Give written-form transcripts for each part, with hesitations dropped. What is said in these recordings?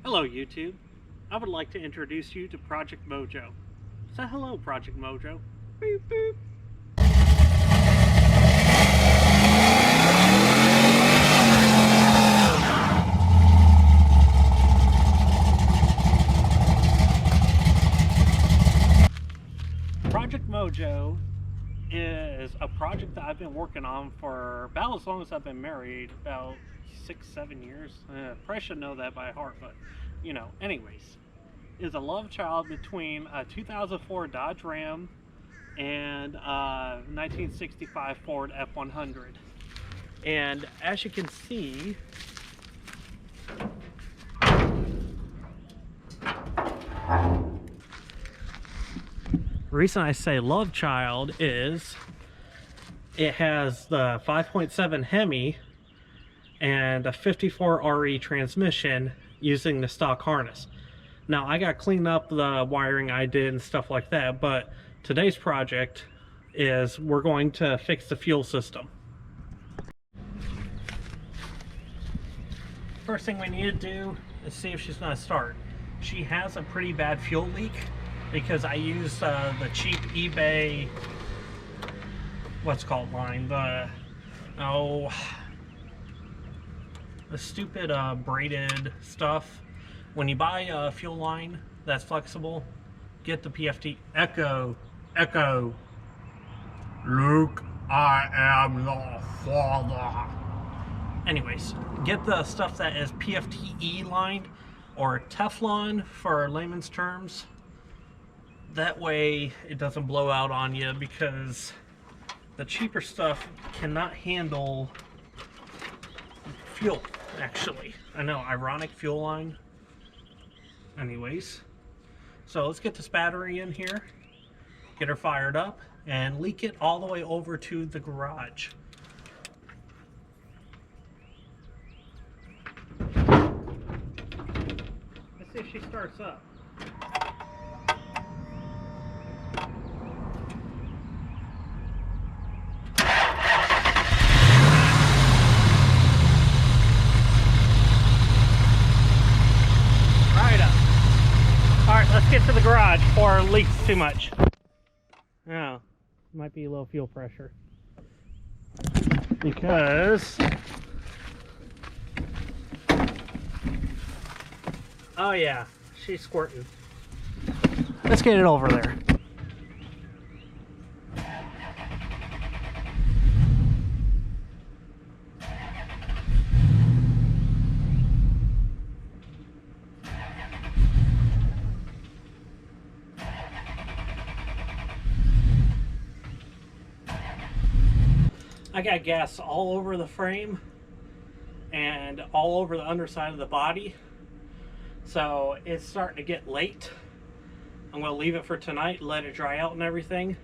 Hello YouTube. I would like to introduce you to Project Mojo. Say hello, Project Mojo. Boop, boop. Project Mojo is a project that I've been working on for about as long as I've been married, about 6-7 years. Probably should know that by heart, but you know, anyways. Is a love child between a 2004 Dodge Ram and a 1965 Ford F100. And as you can see, the reason I say love child is it has the 5.7 Hemi and a 54 RE transmission using the stock harness. Now I got cleaned up the wiring I did and stuff like that, but today's project is we're going to fix the fuel system. First thing we need to do is see if she's going to start. She has a pretty bad fuel leak because I used the cheap eBay, what's called line, the stupid braided stuff. When you buy a fuel line that's flexible, get the PFT. Echo, Luke, I am the Father. Anyways, get the stuff that is PFTE lined or Teflon for layman's terms. That way it doesn't blow out on you, because the cheaper stuff cannot handle fuel, actually. I know, ironic, fuel line. Anyways, so let's get this battery in here, get her fired up, and leak it all the way over to the garage. Let's see if she starts up. Let's get to the garage before it leaks too much. Oh, might be a low fuel pressure. Because... oh yeah, she's squirting. Let's get it over there. I got gas all over the frame and all over the underside of the body, so it's starting to get late. I'm going to leave it for tonight, let it dry out and everything,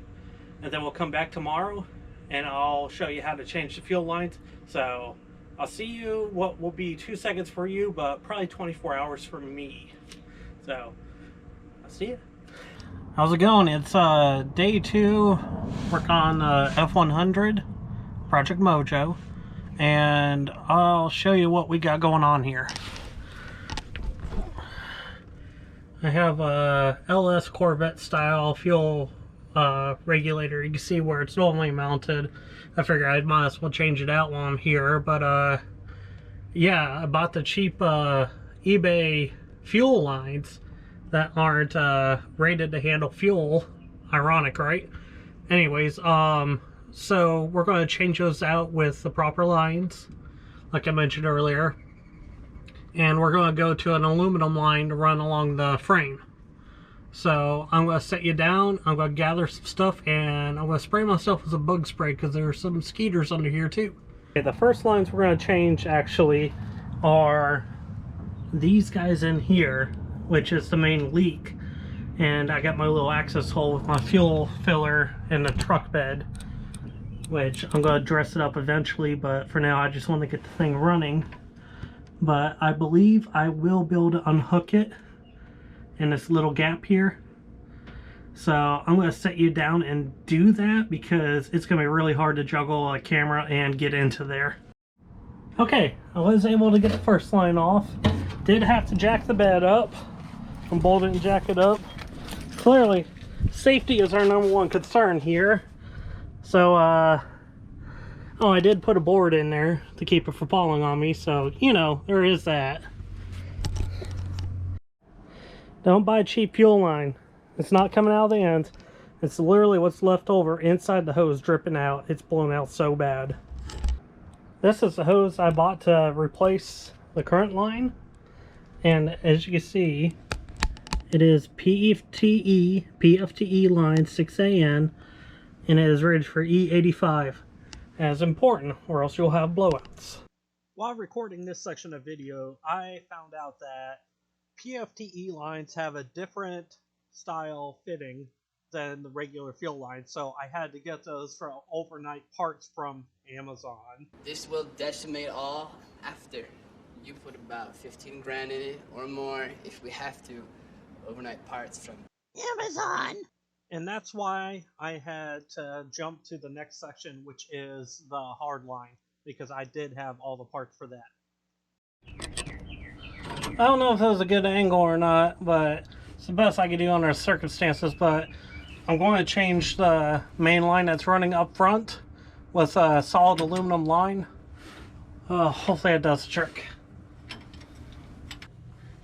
and then we'll come back tomorrow and I'll show you how to change the fuel lines. So I'll see you, what will be 2 seconds for you, but probably 24 hours for me. So I'll see you. How's it going? It's day 2, work on F100. Project Mojo, and I'll show you what we got going on here. I have a LS Corvette style fuel regulator. You can see where it's normally mounted. I figured I might as well change it out while I'm here, but yeah, I bought the cheap eBay fuel lines that aren't rated to handle fuel. Ironic, right? Anyways, so we're going to change those out with the proper lines, like I mentioned earlier. And we're going to go to an aluminum line to run along the frame. So I'm going to set you down, I'm going to gather some stuff, and I'm going to spray myself with a bug spray because there are some mosquitoes under here too. Okay, the first lines we're going to change actually are these guys in here, which is the main leak. And I got my little access hole with my fuel filler and the truck bed, which I'm going to dress it up eventually, but for now I just want to get the thing running. But I believe I will be able to unhook it in this little gap here. So I'm going to set you down and do that because it's going to be really hard to juggle a camera and get into there. Okay, I was able to get the first line off. Did have to jack the bed up. Unbolt it and jack it up. Clearly, safety is our #1 concern here. So, oh, I did put a board in there to keep it from falling on me. So, you know, there is that. Don't buy cheap fuel line. It's not coming out of the end. It's literally what's left over inside the hose dripping out. It's blown out so bad. This is the hose I bought to replace the current line. And as you can see, it is PFTE line 6AN, and it is rated for E85. As important, or else you'll have blowouts. While recording this section of video, I found out that PFTE lines have a different style fitting than the regular fuel line, so I had to get those for overnight parts from Amazon. This will decimate all after you put about 15 grand in it or more if we have to. Overnight parts from Amazon. And that's why I had to jump to the next section, which is the hard line, because I did have all the parts for that. I don't know if it was a good angle or not, but it's the best I could do under circumstances. But I'm going to change the main line that's running up front with a solid aluminum line. Hopefully it does the trick.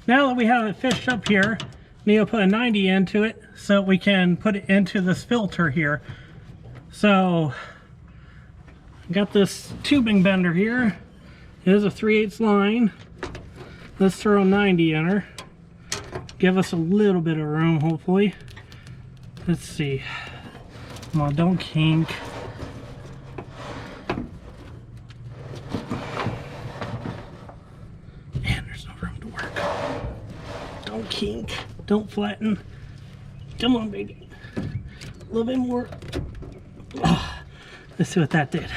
Now that we have it fished up here, we need to put a 90 into it so we can put it into this filter here. So I got this tubing bender here. It is a 3/8 line. Let's throw a 90 in her. Give us a little bit of room, hopefully. Let's see. Come on, don't kink. Man, there's no room to work. Don't kink. Don't flatten. Come on, baby. A little bit more. Oh, let's see what that did.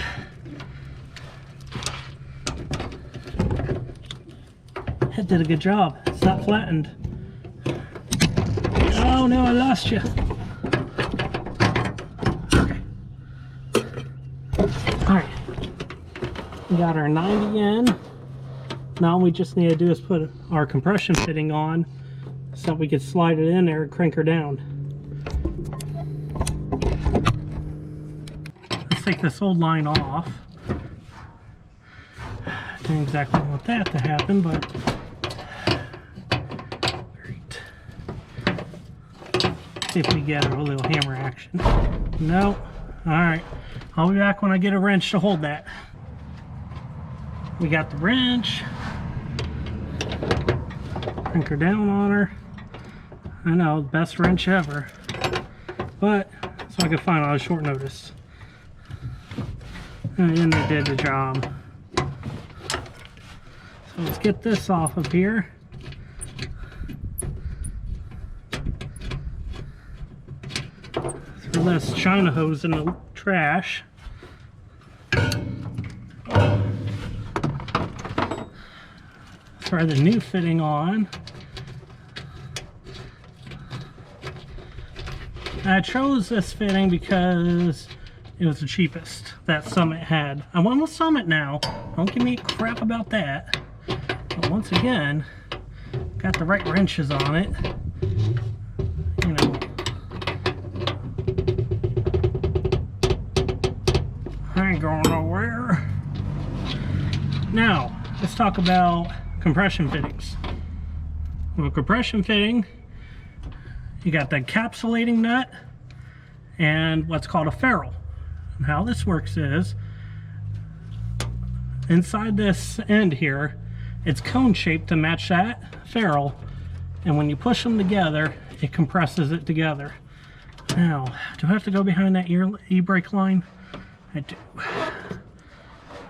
That did a good job. It's not flattened. Oh no, I lost you. Okay. Alright. We got our 90 in. Now all we just need to do is put our compression fitting on so we can slide it in there and crank her down. Let's take this old line off. Didn't exactly want that to happen, but great. See if we get a little hammer action. No. Alright. I'll be back when I get a wrench to hold that. We got the wrench. Crank her down on her. I know, best wrench ever. But, so I could find on short notice. And they did the job. So let's get this off of here. Throw this China hose in the trash. Try the new fitting on. I chose this fitting because it was the cheapest that Summit had. I went with Summit now. Don't give me crap about that. But once again, got the right wrenches on it. You know. I ain't going nowhere. Now, let's talk about compression fittings. Well, compression fitting, you got the encapsulating nut and what's called a ferrule. And how this works is, inside this end here, it's cone shaped to match that ferrule, and when you push them together, it compresses it together. Now, do I have to go behind that e-brake line? I do.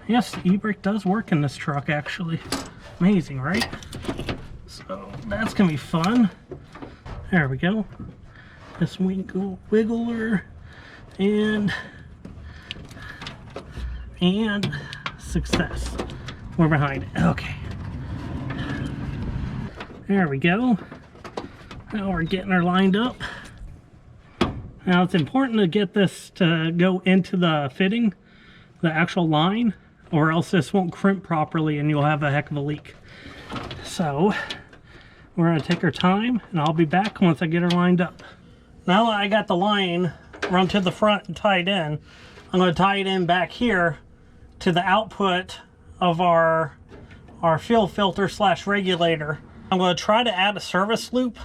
Yes, the e-brake does work in this truck, actually. Amazing, right? So that's gonna be fun. There we go. This wiggler and success. We're behind it. Okay. There we go. Now we're getting her lined up. Now it's important to get this to go into the fitting, the actual line, or else this won't crimp properly and you'll have a heck of a leak. So we're gonna take our time, and I'll be back once I get her lined up. Now that I got the line run to the front and tied in, I'm gonna tie it in back here to the output of our fuel filter slash regulator. I'm gonna try to add a service loop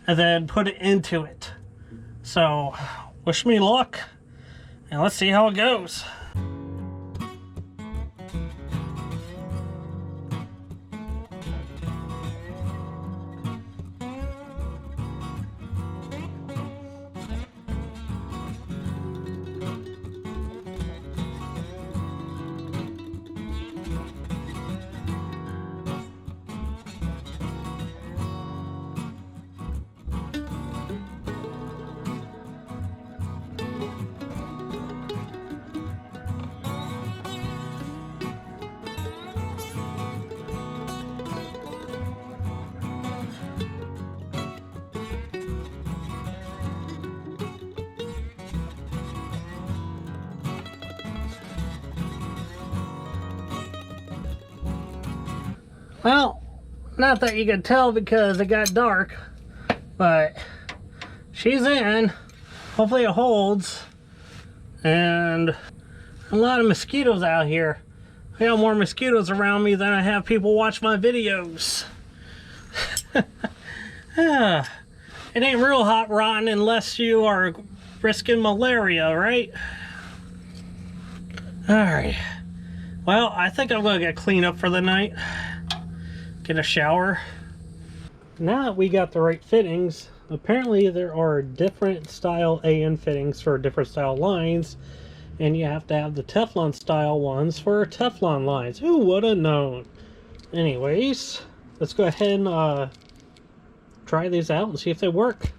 and then put it into it. So wish me luck, and let's see how it goes. Well, not that you can tell because it got dark, but she's in. Hopefully it holds. And a lot of mosquitoes out here. I got more mosquitoes around me than I have people watch my videos. It ain't real hot rotten unless you are risking malaria, right? Alright. Well, I think I'm gonna get cleaned up for the night. Get a shower. Now that we got the right fittings, apparently there are different style AN fittings for different style lines, and you have to have the Teflon style ones for Teflon lines. Who would have known? Anyways, let's go ahead and try these out and see if they work.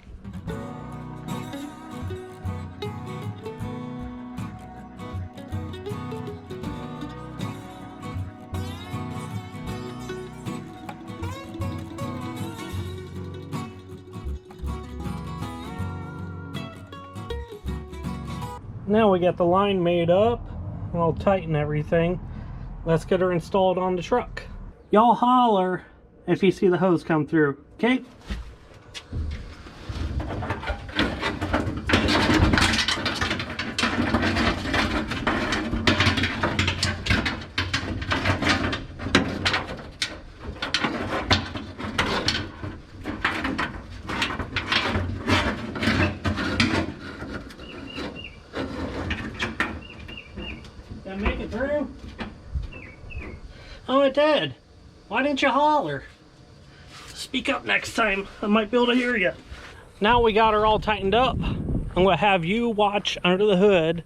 Now we got the line made up, I'll tighten everything. Let's get her installed on the truck. Y'all holler if you see the hose come through, okay? Make it through? Oh, it did. Why didn't you holler? Speak up next time. I might be able to hear you. Now we got her all tightened up. I'm going to have you watch under the hood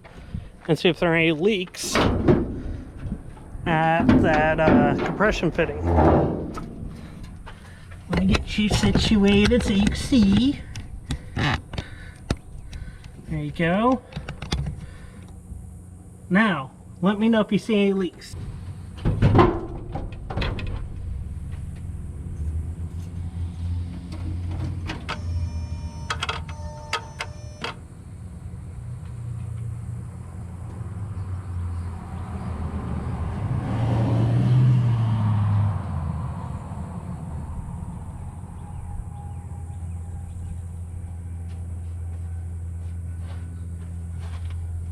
and see if there are any leaks at that compression fitting. Let me get you situated so you can see. There you go. Now, let me know if you see any leaks.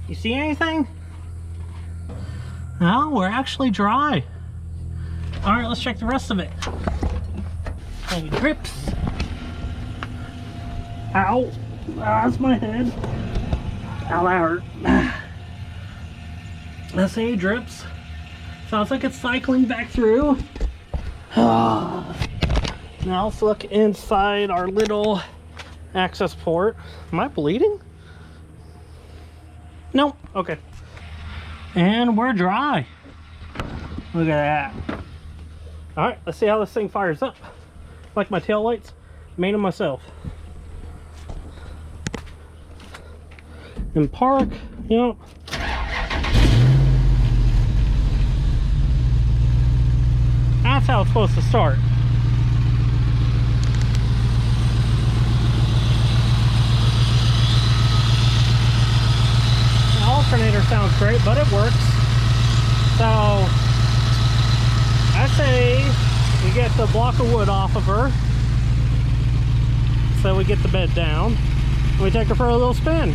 You see anything? No, we're actually dry. All right, let's check the rest of it. Any drips? Ow, that's my head. Ow, that hurt. That's any drips. Sounds like it's cycling back through. Now let's look inside our little access port. Am I bleeding? No, okay. And we're dry. Look at that. All right, let's see how this thing fires up. Like my tail lights, made them myself. In park, you know. That's how it's supposed to start. The alternator sounds great, but it works. So I say you get the block the wood off of her. So we get the bed down. And we take her for a little spin.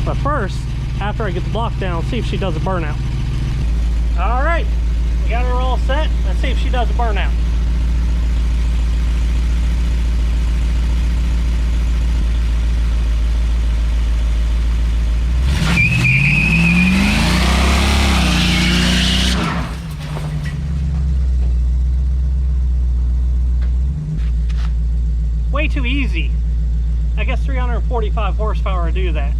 But first, after I get the block down, see if she does a burnout. All right, we got her all set. Let's see if she does a burnout. Way too easy. I guess 345 horsepower to do that.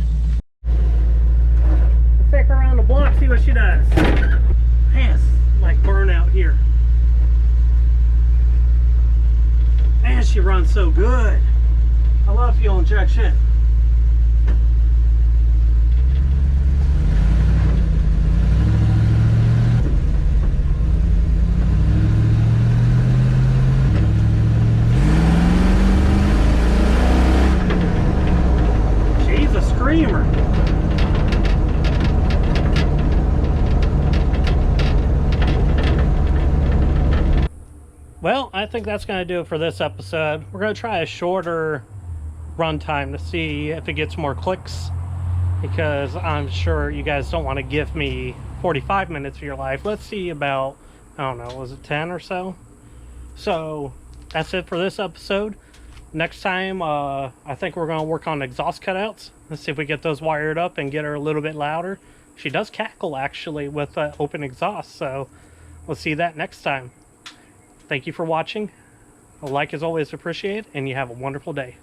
Let's take her around the block, see what she does. Man, it's like burnout here. Man, she runs so good. I love fuel injection. She's a screamer. Well, I think that's going to do it for this episode. We're going to try a shorter run time to see if it gets more clicks, because I'm sure you guys don't want to give me 45 minutes of your life. Let's see about, I don't know, was it 10 or so? So that's it for this episode. Next time, I think we're going to work on exhaust cutouts. Let's see if we get those wired up and get her a little bit louder. She does cackle actually with open exhaust, so we'll see that next time. Thank you for watching. A like is always appreciated, and you have a wonderful day.